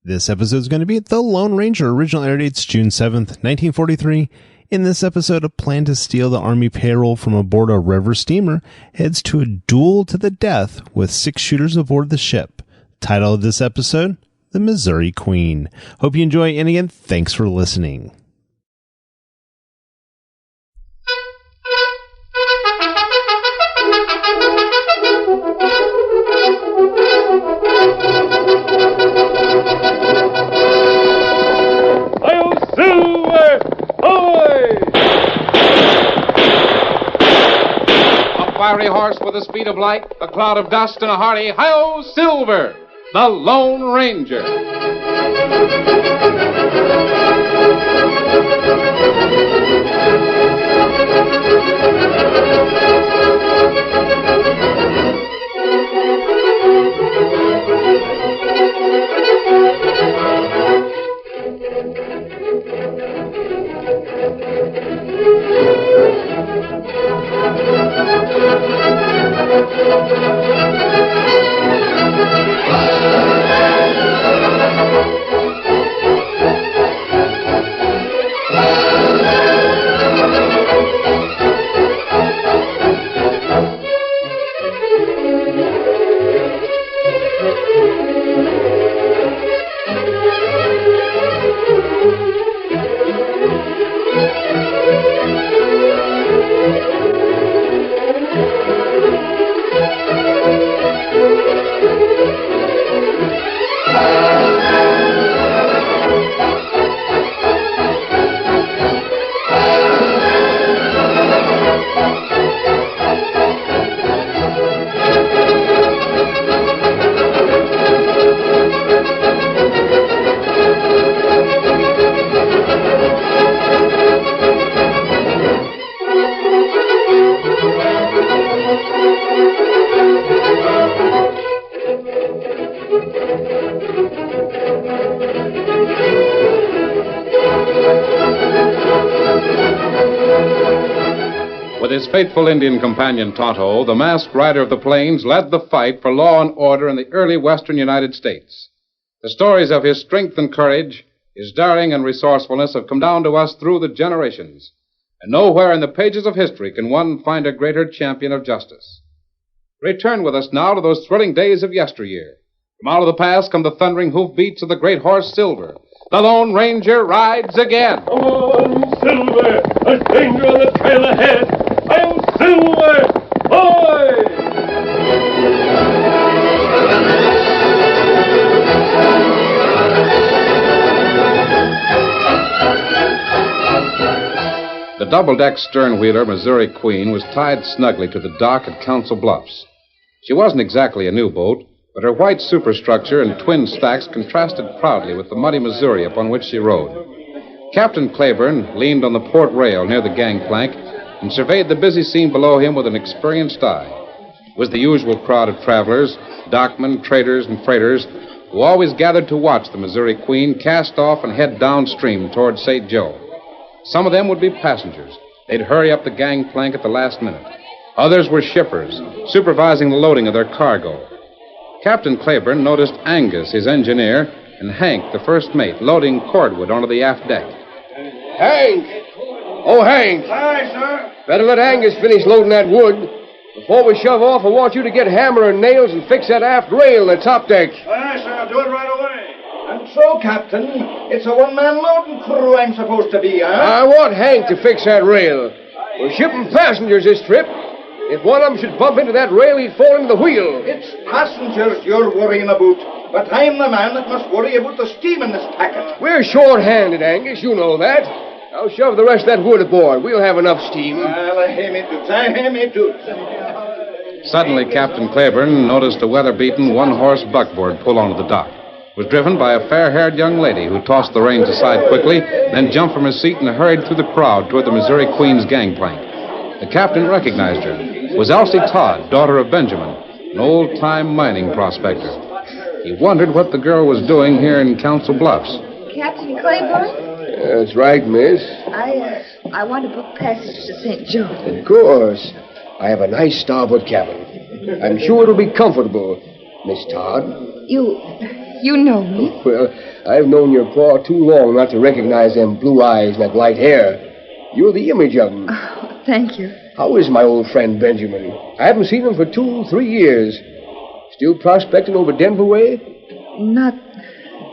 This episode is going to be The Lone Ranger. Original air date's June 7th, 1943. In this episode, a plan to steal the Army payroll from aboard a river steamer heads to a duel to the death with 6 shooters aboard the ship. Title of this episode, The Missouri Queen. Hope you enjoy, and again, thanks for listening. Fiery horse with the speed of light, a cloud of dust, and a hearty "Hi-Yo, Silver!" The Lone Ranger. With his faithful Indian companion Tonto, the masked rider of the plains led the fight for law and order in the early western United States. The stories of his strength and courage, his daring and resourcefulness have come down to us through the generations. And nowhere in the pages of history can one find a greater champion of justice. Return with us now to those thrilling days of yesteryear. From out of the past come the thundering hoofbeats of the great horse Silver. The Lone Ranger rides again. Come on, Silver! There's danger on the trail ahead! I'm Silver! Boy! The double-deck stern-wheeler Missouri Queen was tied snugly to the dock at Council Bluffs. She wasn't exactly a new boat, but her white superstructure and twin stacks contrasted proudly with the muddy Missouri upon which she rode. Captain Claiborne leaned on the port rail near the gangplank and surveyed the busy scene below him with an experienced eye. It was the usual crowd of travelers, dockmen, traders, and freighters who always gathered to watch the Missouri Queen cast off and head downstream toward St. Joe. Some of them would be passengers. They'd hurry up the gangplank at the last minute. Others were shippers, supervising the loading of their cargo. Captain Claiborne noticed Angus, his engineer, and Hank, the first mate, loading cordwood onto the aft deck. Hank! Oh, Hank! Aye, sir. Better let Angus finish loading that wood. Before we shove off, I want you to get hammer and nails and fix that aft rail in the top deck. Aye, sir. I'll do it right away. And so, Captain, it's a one-man loading crew I'm supposed to be, huh? I want Hank to fix that rail. We're shipping passengers this trip. If one of them should bump into that rail, he'd fall into the wheel. It's passengers you're worrying about, but I'm the man that must worry about the steam in this packet. We're short-handed, Angus. You know that. I'll shove the rest of that wood aboard. We'll have enough steam. Well, I hear me toots. Suddenly, Captain Claiborne noticed a weather-beaten one-horse buckboard pull onto the dock. It was driven by a fair-haired young lady who tossed the reins aside quickly, then jumped from her seat and hurried through the crowd toward the Missouri Queen's gangplank. The captain recognized her. It was Elsie Todd, daughter of Benjamin, an old-time mining prospector. He wondered what the girl was doing here in Council Bluffs. Captain Claiborne? That's right, miss. I want to book passage to St. Joe. Of course. I have a nice starboard cabin. I'm sure it'll be comfortable, Miss Todd. You know me? Well, I've known your pa too long not to recognize them blue eyes and that light hair. You're the image of him. Oh, thank you. How is my old friend Benjamin? I haven't seen him for 2-3 years. Still prospecting over Denver way? Not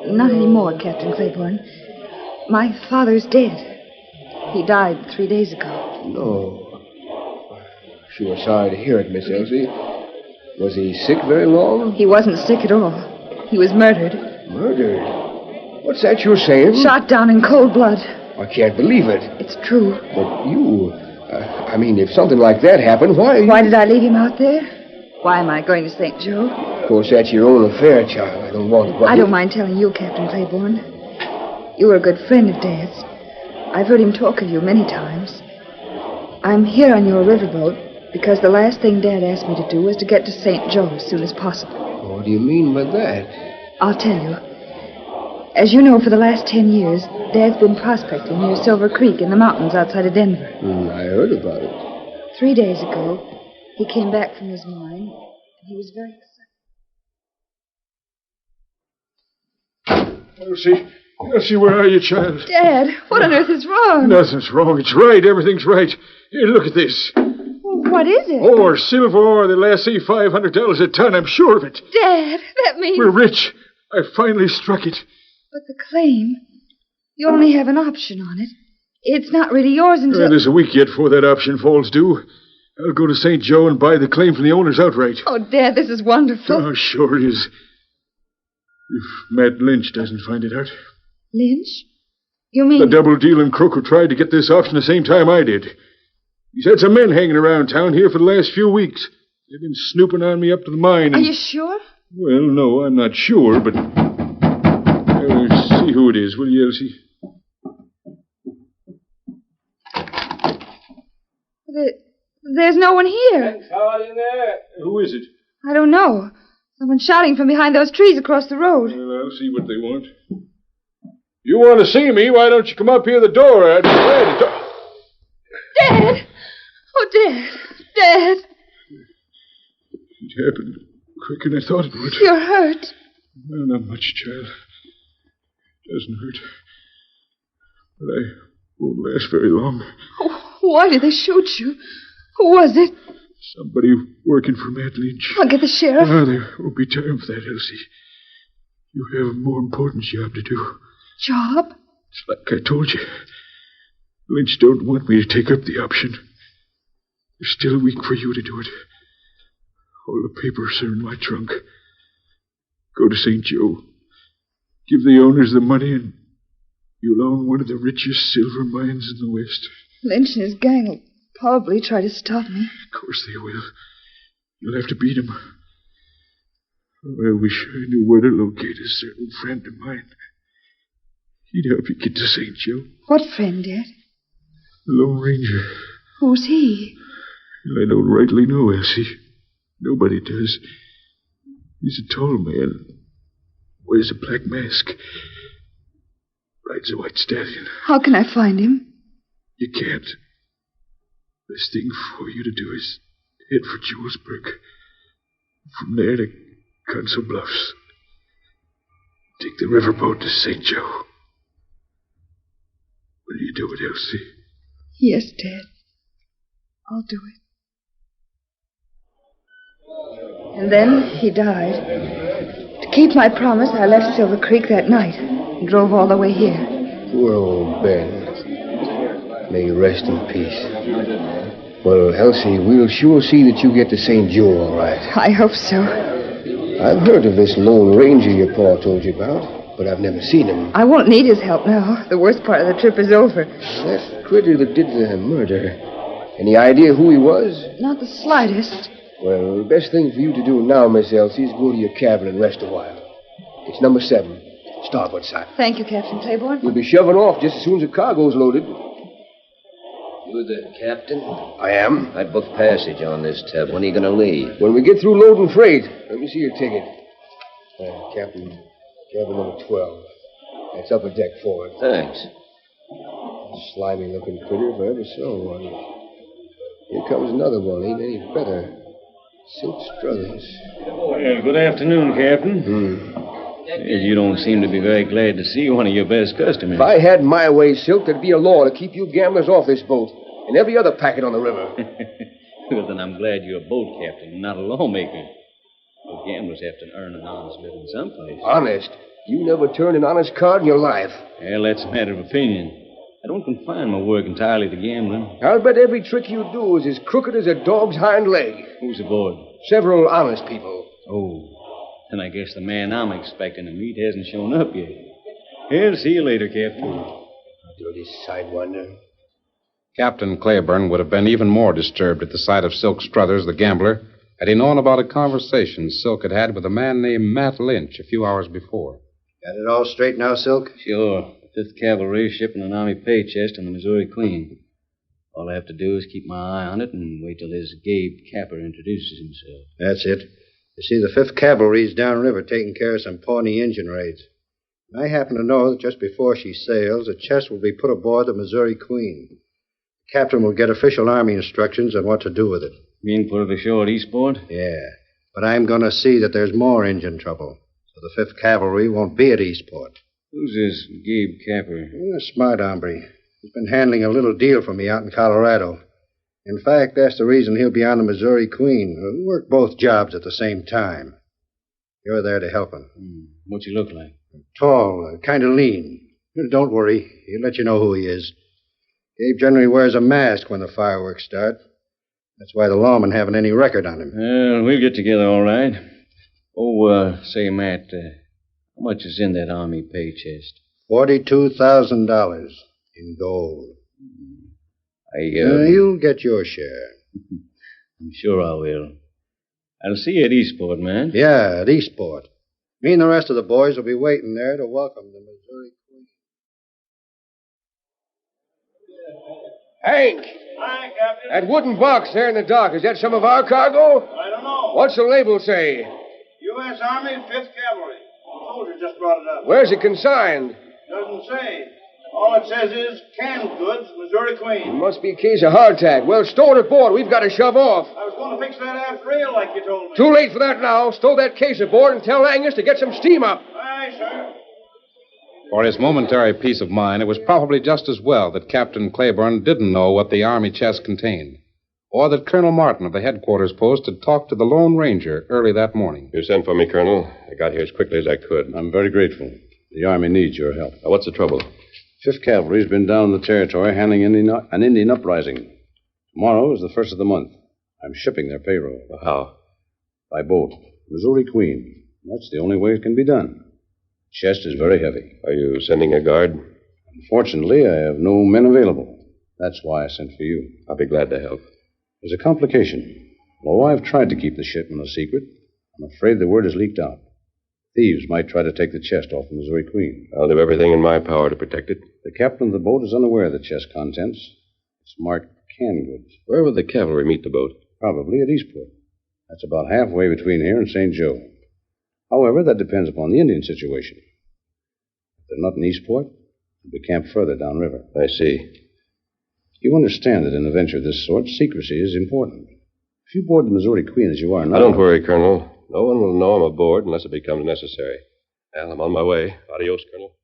anymore, Captain Claiborne. My father's dead. He died 3 days ago. No. Sure sorry to hear it, Miss Elsie. Was he sick very long? He wasn't sick at all. He was murdered. Murdered? What's that you're saying? Shot down in cold blood. I can't believe it. It's true. But you... if something like that happened, why... Why did I leave him out there? Why am I going to St. Joe? Of course, that's your own affair, child. I don't want to... I don't mind telling you, Captain Claiborne. You were a good friend of Dad's. I've heard him talk of you many times. I'm here on your riverboat because the last thing Dad asked me to do was to get to St. Joe as soon as possible. What do you mean by that? I'll tell you. As you know, for the last 10 years, Dad's been prospecting near Silver Creek in the mountains outside of Denver. I heard about it. 3 days ago, he came back from his mine, and he was very excited. Elsie, where are you, child? Dad, what on earth is wrong? Nothing's wrong. It's right. Everything's right. Here, look at this. What is it? Ore, silver ore, the last $500 a ton. I'm sure of it. Dad, that means... We're rich. I finally struck it. But the claim, you only have an option on it. It's not really yours until... There's a week yet before that option falls due. I'll go to St. Joe and buy the claim from the owners outright. Oh, Dad, this is wonderful. Oh, sure it is. If Matt Lynch doesn't find it out. Lynch? You mean... The double-dealing crook who tried to get this option the same time I did. He's had some men hanging around town here for the last few weeks. They've been snooping on me up to the mine. Are you sure? Well, no, I'm not sure, but... see who it is, will you, Elsie? There's no one here. Todd in there. Who is it? I don't know. Someone's shouting from behind those trees across the road. Well, I'll see what they want. You want to see me? Why don't you come up here the door? I'd be glad to talk. Dad! Oh, Dad! Dad! It happened quicker than I thought it would. You're hurt. Well, not much, child. It doesn't hurt. But I won't last very long. Oh, why did they shoot you? Who was it? Somebody working for Matt Lynch. I'll get the sheriff. Ah, there won't be time for that, Elsie. You have a more important job to do. Job? It's like I told you. Lynch don't want me to take up the option. There's still a week for you to do it. All the papers are in my trunk. Go to St. Joe. Give the owners the money and you'll own one of the richest silver mines in the West. Lynch and his gang will probably try to stop me. Of course they will. You'll have to beat them. Oh, I wish I knew where to locate a certain friend of mine. He'd help you get to St. Joe. What friend, Dad? The Lone Ranger. Who's he? I don't rightly know, Elsie. Nobody does. He's a tall man. Wears a black mask. Rides a white stallion. How can I find him? You can't. Best thing for you to do is head for Julesburg. From there to Council Bluffs. Take the riverboat to St. Joe. Will you do it, Elsie? Yes, Dad. I'll do it. And then he died. To keep my promise, I left Silver Creek that night and drove all the way here. Poor old Ben. May you rest in peace. Well, Elsie, we'll sure see that you get to St. Joe all right. I hope so. I've heard of this Lone Ranger your pa told you about, but I've never seen him. I won't need his help now. The worst part of the trip is over. That critter that did the murder, any idea who he was? Not the slightest. Well, the best thing for you to do now, Miss Elsie, is go to your cabin and rest a while. It's number 7, starboard side. Thank you, Captain Claiborne. We'll be shoving off just as soon as the cargo's loaded. You the captain? I am. I booked passage on this tub. When are you going to leave? When we get through loading freight. Let me see your ticket. Captain, cabin number 12. That's upper deck forward. Thanks. Slimy-looking critter if I ever saw one. Here comes another one. Ain't any better. Silk Struthers. Well, good afternoon, Captain. You don't seem to be very glad to see one of your best customers. If I had my way, Silk, there'd be a law to keep you gamblers off this boat and every other packet on the river. Well, then I'm glad you're a boat captain and not a lawmaker. Well, gamblers have to earn an honest living someplace. Honest? You never turned an honest card in your life. Well, that's a matter of opinion. I don't confine my work entirely to gambling. I'll bet every trick you do is as crooked as a dog's hind leg. Who's aboard? Several honest people. Oh, then I guess the man I'm expecting to meet hasn't shown up yet. Well, see you later, Captain. Dirty sidewinder. Captain Claiborne would have been even more disturbed at the sight of Silk Struthers, the gambler, had he known about a conversation Silk had had with a man named Matt Lynch a few hours before. Got it all straight now, Silk? Sure. The 5th Cavalry is shipping an Army pay chest on the Missouri Queen. All I have to do is keep my eye on it and wait till this Gabe Capper introduces himself. That's it. You see, the 5th Cavalry's downriver taking care of some Pawnee Indian raids. I happen to know that just before she sails, a chest will be put aboard the Missouri Queen. The captain will get official Army instructions on what to do with it. You mean put it ashore at Eastport? Yeah, but I'm going to see that there's more Indian trouble, so the 5th Cavalry won't be at Eastport. Who's this Gabe Capper? A smart hombre. He's been handling a little deal for me out in Colorado. In fact, that's the reason he'll be on the Missouri Queen. We'll work both jobs at the same time. You're there to help him. What's he look like? Tall, kind of lean. Don't worry. He'll let you know who he is. Gabe generally wears a mask when the fireworks start. That's why the lawmen haven't any record on him. Well, we'll get together all right. Oh, say, Matt, how much is in that Army pay chest? $42,000 in gold. You'll get your share. I'm sure I will. I'll see you at Eastport, man. Yeah, at Eastport. Me and the rest of the boys will be waiting there to welcome the Missouri Queen. Hank! Hi, Captain. That wooden box there in the dock, is that some of our cargo? I don't know. What's the label say? U.S. Army, 5th Cavalry. The soldier just brought it up. Where's it consigned? Doesn't say. All it says is canned goods, Missouri It Queen. must be a case of hardtack. Well, stow it aboard. We've got to shove off. I was going to fix that aft rail like you told me. Too late for that now. Stow that case aboard and tell Angus to get some steam up. Aye, sir. For his momentary peace of mind, it was probably just as well that Captain Claiborne didn't know what the Army chest contained, or that Colonel Martin of the headquarters post had talked to the Lone Ranger early that morning. You sent for me, Colonel. I got here as quickly as I could. I'm very grateful. The Army needs your help. Now, what's the trouble? 5th Cavalry's been down in the territory handling an Indian uprising. Tomorrow is the 1st of the month. I'm shipping their payroll. How? By boat. Missouri Queen. That's the only way it can be done. Chest is very heavy. Are you sending a guard? Unfortunately, I have no men available. That's why I sent for you. I'll be glad to help. There's a complication. Although I've tried to keep the shipment a secret, I'm afraid the word has leaked out. Thieves might try to take the chest off the Missouri Queen. I'll do everything in my power to protect it. The captain of the boat is unaware of the chest contents. It's marked canned goods. Where will the cavalry meet the boat? Probably at Eastport. That's about halfway between here and St. Joe. However, that depends upon the Indian situation. If they're not in Eastport, they'll be camped further downriver. I see. You understand that in a venture of this sort, secrecy is important. If you board the Missouri Queen as you are now... Don't worry, Colonel. No one will know I'm aboard unless it becomes necessary. Well, I'm on my way. Adios, Colonel.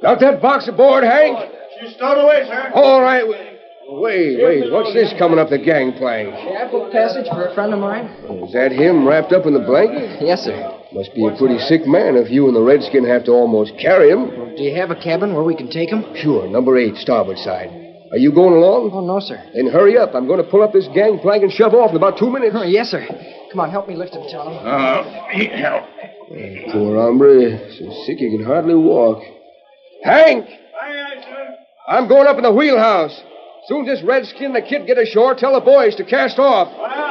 Got that box aboard, Hank? She's stowed away, sir. All right. Wait. What's this coming up the gangplank? I booked passage for a friend of mine. Is that him wrapped up in the blanket? Yes, sir. Must be a pretty sick man if you and the redskin have to almost carry him. Do you have a cabin where we can take him? Sure, number 8, starboard side. Are you going along? Oh, no, sir. Then hurry up. I'm going to pull up this gangplank and shove off in about 2 minutes. Oh, yes, sir. Come on, help me lift him, Tom. Need help. Poor hombre. So sick he can hardly walk. Hank! Aye, sir. I'm going up in the wheelhouse. Soon as this redskin and the kid get ashore, tell the boys to cast off. Aye.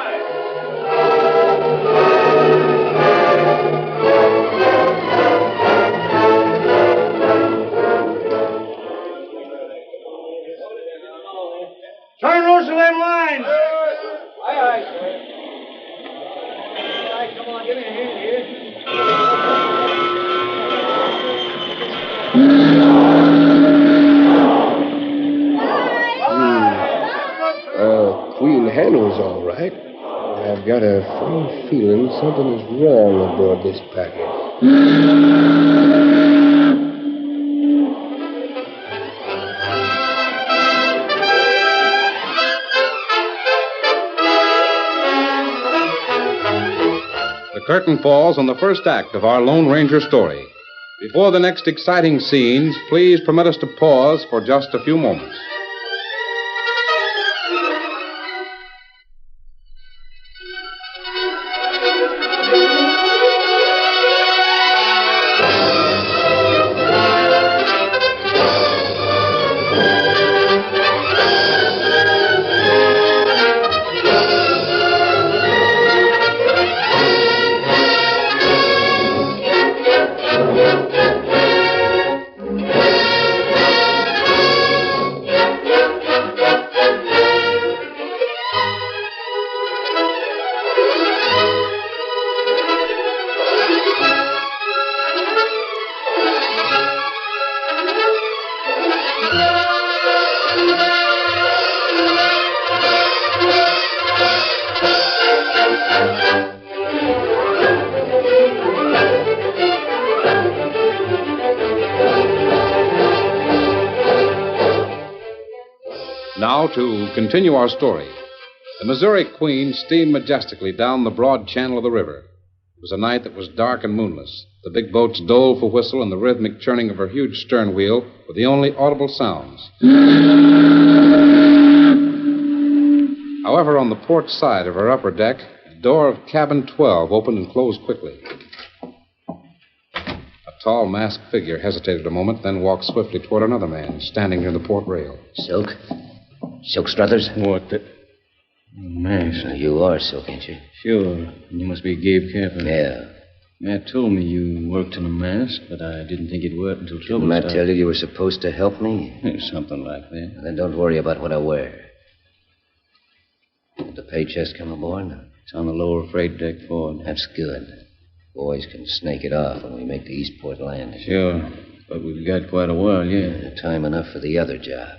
Try and loosen them lines. Aye, sir. All right, come on, give me a hand here. Queen handles all right. I've got a funny feeling something is wrong aboard this packet. The curtain falls on the first act of our Lone Ranger story. Before the next exciting scenes, please permit us to pause for just a few moments. Now, to continue our story. The Missouri Queen steamed majestically down the broad channel of the river. It was a night that was dark and moonless. The big boat's doleful whistle and the rhythmic churning of her huge stern wheel were the only audible sounds. However, on the port side of her upper deck, the door of cabin 12 opened and closed quickly. A tall, masked figure hesitated a moment, then walked swiftly toward another man standing near the port rail. Silk? Silk Struthers? What the... Mask. You are Silk, ain't you? Sure. You must be Gabe Capper. Yeah. Matt told me you worked in a mask, but I didn't think it worked until trouble Didn't Matt started. tell you were supposed to help me? Something like that. Well, then don't worry about what I wear. Did the pay chest come aboard? It's on the lower freight deck forward. That's good. Boys can snake it off when we make the Eastport landing. Sure. But we've got quite a while yet. Time enough for the other job.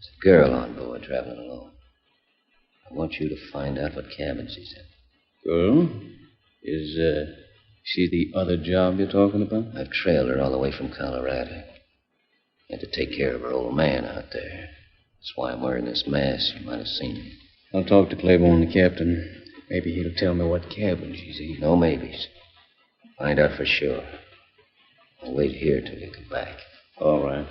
There's a girl on board traveling alone. I want you to find out what cabin she's in. Girl? Is she the other job you're talking about? I've trailed her all the way from Colorado. Had to take care of her old man out there. That's why I'm wearing this mask. You might have seen me. I'll talk to Claiborne, the captain. Maybe he'll tell me what cabin she's in. No maybes. Find out for sure. I'll wait here till you come back. All right.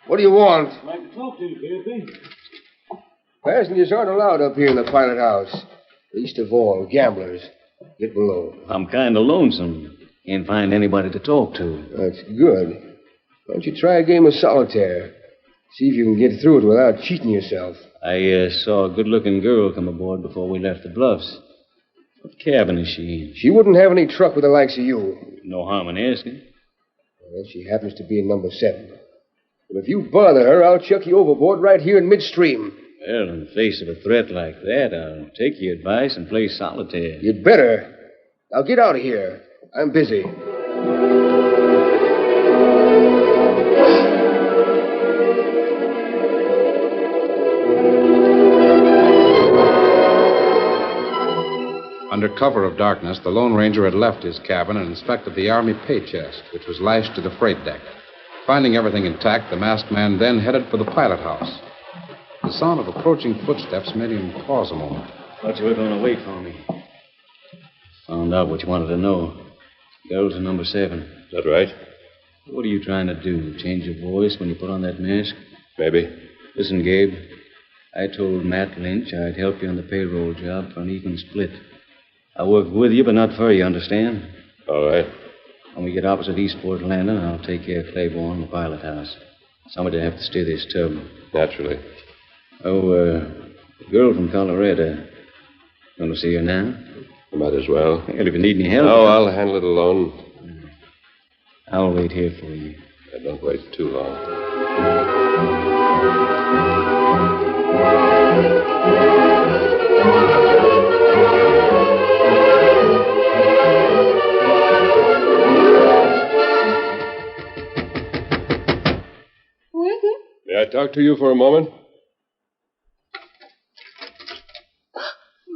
What do you want? I'd like to talk to you, Captain. Passengers aren't allowed up here in the pilot house. Least of all, gamblers. Get below. I'm kind of lonesome. Can't find anybody to talk to. That's good. Why don't you try a game of solitaire? See if you can get through it without cheating yourself. I saw a good-looking girl come aboard before we left the Bluffs. What cabin is she in? She wouldn't have any truck with the likes of you. No harm in asking. Well, she happens to be in number 7. But if you bother her, I'll chuck you overboard right here in midstream. Well, in the face of a threat like that, I'll take your advice and play solitaire. You'd better. Now get out of here. I'm busy. Under cover of darkness, the Lone Ranger had left his cabin and inspected the Army pay chest, which was lashed to the freight deck. Finding everything intact, the masked man then headed for the pilot house. The sound of approaching footsteps made him pause a moment. Thought you were going to wait for me. Found out what you wanted to know. Girls in number 7. Is that right? What are you trying to do? Change your voice when you put on that mask? Maybe. Listen, Gabe. I told Matt Lynch I'd help you on the payroll job for an even split. I work with you, but not for you, understand? All right. When we get opposite Eastport Landing, I'll take care of Claiborne, the pilot house. Somebody will have to steer this tub. Naturally. Oh, the girl from Colorado. Want to see her now? You might as well. Well, if you need any help... No, I'll handle it alone. I'll wait here for you. Don't wait too long. May I talk to you for a moment?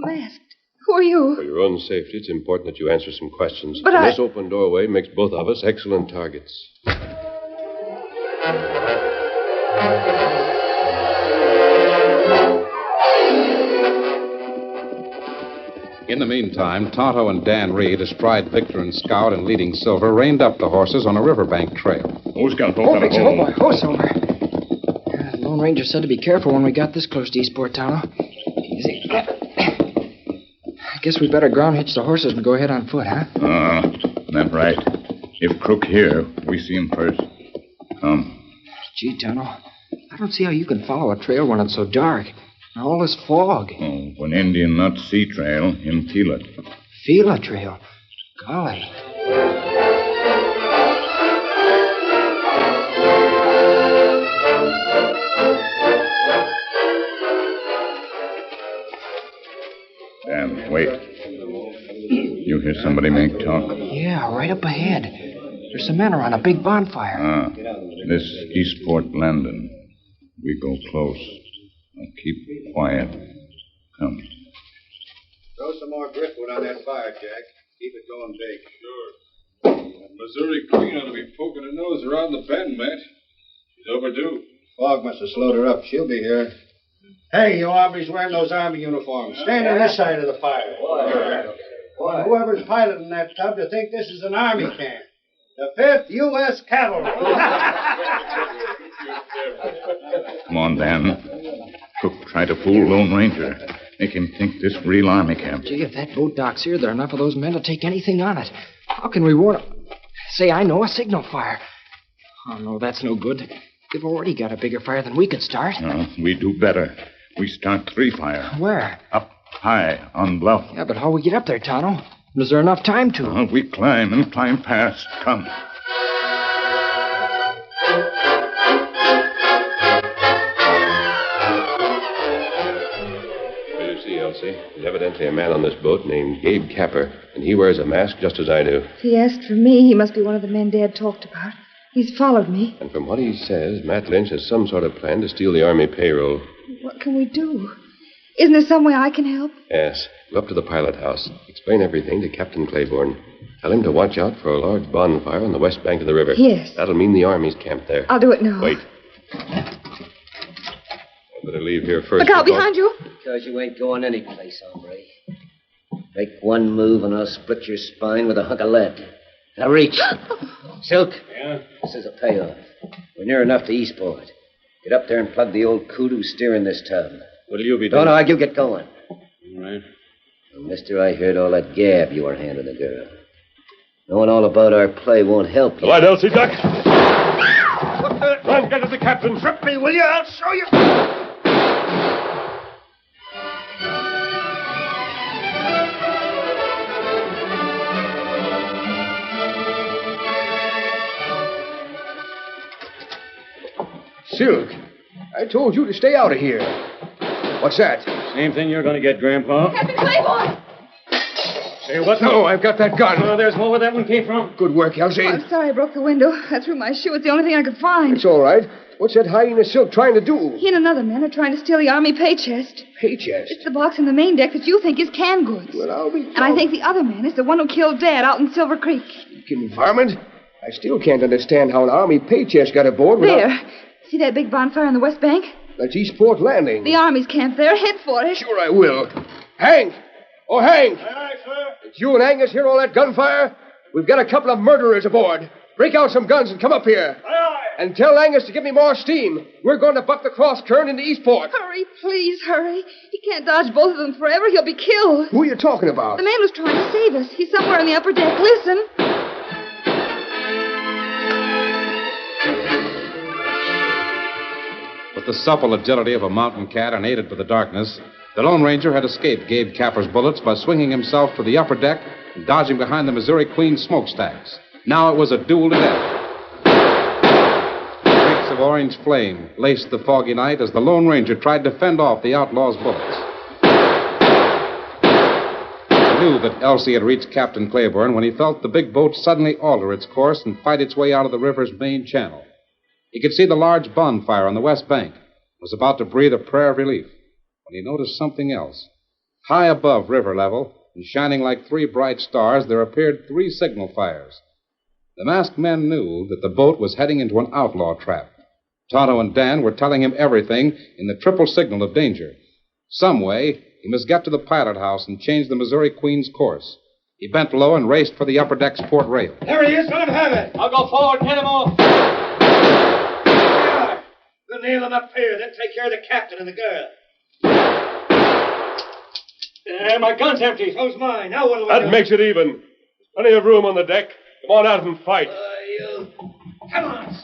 Masked. Who are you? For your own safety, it's important that you answer some questions. But This open doorway makes both of us excellent targets. In the meantime, Tonto and Dan Reed, astride Victor and Scout and leading Silver, reined up the horses on a riverbank trail. Who's got Oh, Victor, oh, boy. Oh, Silver. The Lone Ranger said to be careful when we got this close to Eastport, Tonto. Easy. I guess we better ground hitch the horses and go ahead on foot, huh? That's right. If Crook here, we see him first. Come. Gee, Tonto, I don't see how you can follow a trail when it's so dark. And all this fog. Oh, when Indian not see trail, him feel it. Feel a trail? Golly. Dan, wait. You hear somebody make talk? Yeah, right up ahead. There's some men around a big bonfire. This Eastport landing. We go close. Now keep quiet. Come. Throw some more driftwood on that fire, Jack. Keep it going big. Sure. That Missouri Queen ought to be poking her nose around the bend, Matt. She's overdue. Fog must have slowed her up. She'll be here. Hey, you hombres wearing those army uniforms. Stand on this side of the fire. Why? Whoever's piloting that tub to think this is an army camp. The 5th U.S. Cavalry. Come on, Dan. Crook tried to fool Lone Ranger. Make him think this real army camp. Gee, if that boat docks here, there are enough of those men to take anything on it. How can we warn them? Say, I know, a signal fire. Oh, no, that's no good. They've already got a bigger fire than we could start. No, we do better. We start 3 fire. Where? Up high on bluff. Yeah, but how we get up there, Tonto? Is there enough time to? We climb and climb past. Come. You see, Elsie, there's evidently a man on this boat named Gabe Capper, and he wears a mask just as I do. If he asked for me, he must be one of the men Dad talked about. He's followed me. And from what he says, Matt Lynch has some sort of plan to steal the Army payroll. What can we do? Isn't there some way I can help? Yes. Go up to the pilot house. Explain everything to Captain Claiborne. Tell him to watch out for a large bonfire on the west bank of the river. Yes. That'll mean the Army's camped there. I'll do it now. Wait. I better leave here first. Look out behind you. Because you ain't going anyplace, hombre. Make one move and I'll split your spine with a hunk of lead. Now reach. Silk. Yeah? This is a payoff. We're near enough to Eastport. Get up there and plug the old coot who's steering this tub. What'll you be doing? Don't argue, get going. All right. Well, mister, I heard all that gab you were handing the girl. Knowing all about our play won't help you. All right, Elsie, duck. Run, get to the captain. Trip me, will you? I'll show you. Silk, I told you to stay out of here. What's that? Same thing you're going to get, Grandpa. Captain Claiborne! Say what? No, I've got that gun. Oh, there's more where that one came from. Good work, Elsie. Oh, I'm sorry I broke the window. I threw my shoe. It's the only thing I could find. It's all right. What's that hyena Silk trying to do? He and another man are trying to steal the Army pay chest. Pay chest? It's the box in the main deck that you think is canned goods. Well, I'll be... And I think the other man is the one who killed Dad out in Silver Creek. Sneaking varmint. I still can't understand how an Army pay chest got aboard without... There. See that big bonfire on the west bank? That's Eastport Landing. The Army's camped there. Head for it. Sure I will. Hank! Oh, Hank! Aye, sir. Did you and Angus hear all that gunfire? We've got a couple of murderers aboard. Break out some guns and come up here. Aye, aye. And tell Angus to give me more steam. We're going to buck the cross current into Eastport. Hurry, please, hurry. He can't dodge both of them forever. He'll be killed. Who are you talking about? The man who's trying to save us. He's somewhere on the upper deck. Listen. With the supple agility of a mountain cat and aided by the darkness, the Lone Ranger had escaped Gabe Capper's bullets by swinging himself to the upper deck and dodging behind the Missouri Queen smokestacks. Now it was a duel to death. Streaks of orange flame laced the foggy night as the Lone Ranger tried to fend off the outlaw's bullets. He knew that Elsie had reached Captain Claiborne when he felt the big boat suddenly alter its course and fight its way out of the river's main channel. He could see the large bonfire on the west bank. Was about to breathe a prayer of relief when he noticed something else. High above river level, and shining like 3 bright stars, there appeared 3 signal fires. The masked men knew that the boat was heading into an outlaw trap. Tonto and Dan were telling him everything in the triple signal of danger. Some way, he must get to the pilot house and change the Missouri Queen's course. He bent low and raced for the upper deck's port rail. There he is. Let him have it. I'll go forward and head him off. We'll nail him up here, then take care of the captain and the girl. My gun's empty. So's mine. Now what'll we do? That makes it even. There's plenty of room on the deck. Come on out and fight. Come on.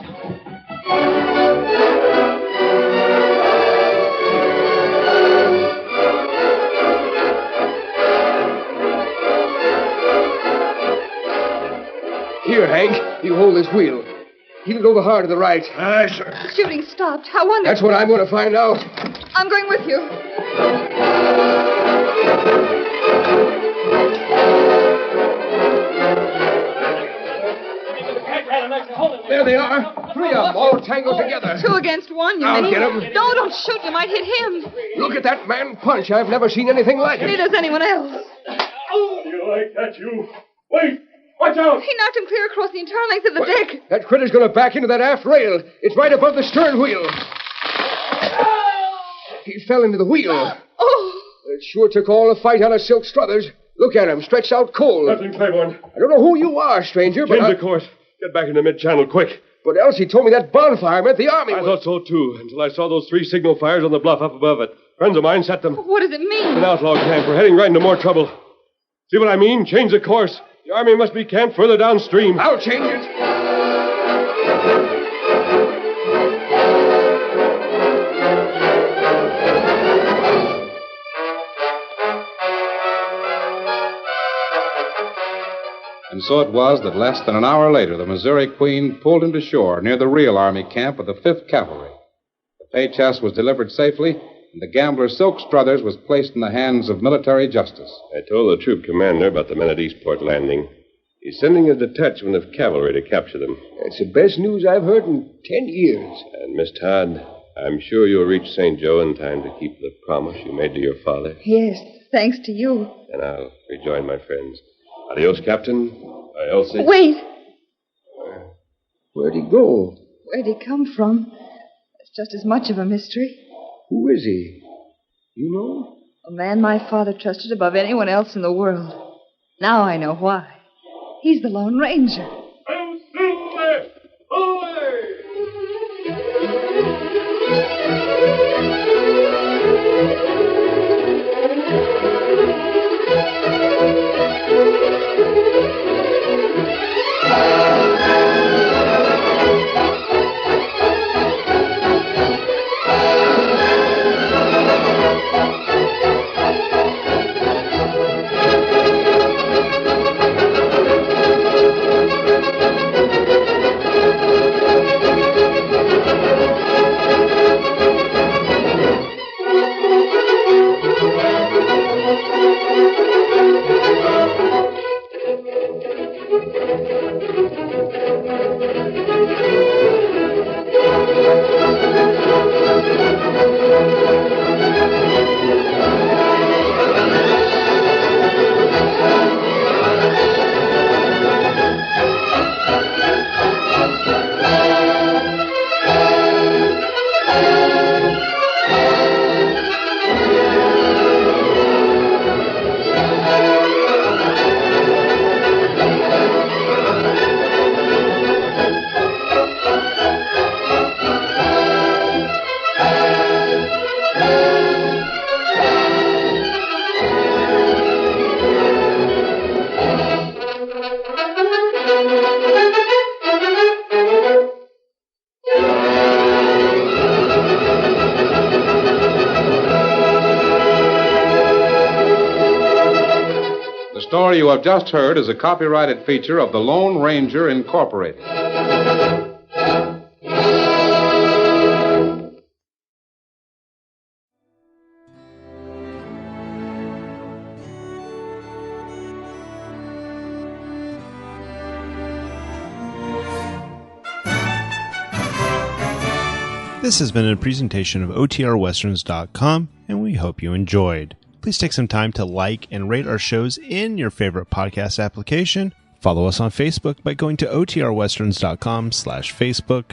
Here, Hank, you hold this wheel. Keep it over hard to the right. Aye, sir. The shooting stopped. How wonderful. That's what I'm going to find out. I'm going with you. There they are. 3 of them, all tangled together. 2 against 1, you I'll mean? get 'em. No, don't shoot. You might hit him. Look at that man punch. I've never seen anything like it. Neither does anyone else. You like that, you? Wait! Watch out! He knocked him clear across the entire length of the deck. That critter's going to back into that aft rail. It's right above the stern wheel. He fell into the wheel. Oh! It sure took all the fight out of Silk Struthers. Look at him, stretched out cold. Captain Claiborne. I don't know who you are, stranger, but... Change the course. Get back into mid-channel, quick. But Elsie told me that bonfire meant the army I thought so, too, until I saw those 3 signal fires on the bluff up above it. Friends of mine set them. What does it mean? An outlaw camp. We're heading right into more trouble. See what I mean? Change the course. The army must be camped further downstream. I'll change it. And so it was that less than an hour later, the Missouri Queen pulled into shore near the real Army camp of the 5th Cavalry. The pay chest was delivered safely, and the gambler Silk Struthers was placed in the hands of military justice. I told the troop commander about the men at Eastport Landing. He's sending a detachment of cavalry to capture them. That's the best news I've heard in 10 years. And, Miss Todd, I'm sure you'll reach St. Joe in time to keep the promise you made to your father. Yes, thanks to you. And I'll rejoin my friends. Adios, Captain. Elsie. Wait. Where'd he go? Where'd he come from? It's just as much of a mystery. Who is he? You know? A man my father trusted above anyone else in the world. Now I know why. He's the Lone Ranger. The story you have just heard is a copyrighted feature of the Lone Ranger Incorporated. This has been a presentation of OTRWesterns.com, and we hope you enjoyed. Please take some time to like and rate our shows in your favorite podcast application. Follow us on Facebook by going to OTRWesterns.com/Facebook.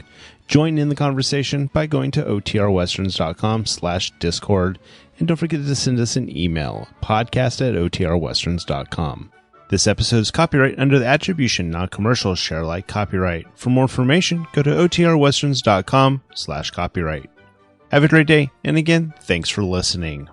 Join in the conversation by going to OTRWesterns.com/Discord. And don't forget to send us an email, podcast@OTRWesterns.com. This episode is copyright under the attribution, non-commercial, share alike copyright. For more information, go to OTRWesterns.com/copyright. Have a great day, and again, thanks for listening.